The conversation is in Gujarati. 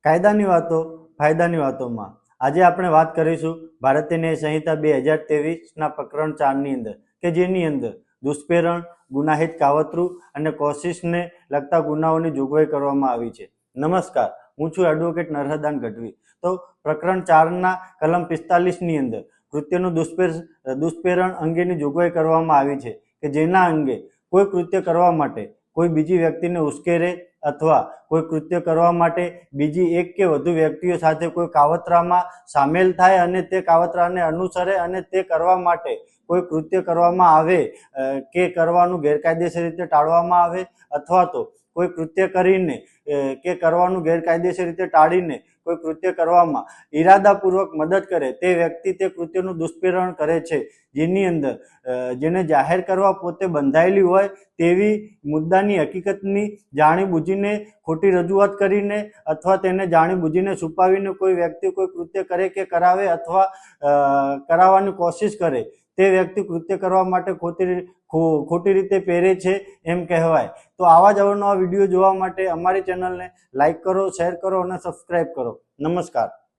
કાયદાની વાતો ફાયદાની વાતોમાં આજે આપણે વાત કરીશું ભારતીય ન્યાય સંહિતા 2023ના પ્રકરણ 4ની અંદર કે જેની અંદર દુષ્પ્રેરણ, ગુનાહિત કાવતરું અને કોશિશને લગતા ગુનાઓની જોગવાઈ કરવામાં આવી છે. નમસ્કાર, હું છું એડવોકેટ નરહદાન ગઢવી. તો પ્રકરણ 4ના કલમ 45ની અંદર કૃત્યનું દુષ્પ્રેરણ અંગેની જોગવાઈ કરવામાં આવી છે કે જેના અંગે કોઈ કૃત્ય કરવા માટે કોઈ બીજી વ્યક્તિને ઉશ્કેરે અથવા કોઈ કૃત્ય કરવા માટે બીજી એક કે વધુ વ્યક્તિઓ સાથે કોઈ કાવતરામાં સામેલ થાય અને તે કાવતરાને અનુસરે અને તે કરવા માટે કોઈ કૃત્ય કરવામાં આવે કે કરવાનું ગેરકાયદેસર રીતે ટાળવામાં આવે અથવા તો કોઈ કૃત્ય કરીને કે કરવાનું ગેરકાયદેસર રીતે ટાળીને કોઈ કૃત્ય કરવામાં ઈરાદાપૂર્વક મદદ કરે તે વ્યક્તિ તે કૃત્યનું દુષ્પ્રેરણ કરે છે, જેની અંદર જેને જાહેર કરવા પોતે બંધાયેલી હોય તેવી મુદ્દાની હકીકતની જાણીબૂજીને ખોટી રજૂઆત કરીને અથવા તેને જાણીબૂજીને છુપાવીને કોઈ વ્યક્તિ કોઈ કૃત્ય કરે કે કરાવે અથવા કરાવવાની કોશિશ કરે તે વ્યક્તિ કૃત્ય કરવા માટે ખોટી રીતે પહેરે છે એમ કહેવાય. તો આવા જ અવનવા વિડીયો જોવા માટે અમારી ચેનલને લાઈક કરો, શેર કરો અને સબસ્ક્રાઈબ કરો. નમસ્કાર.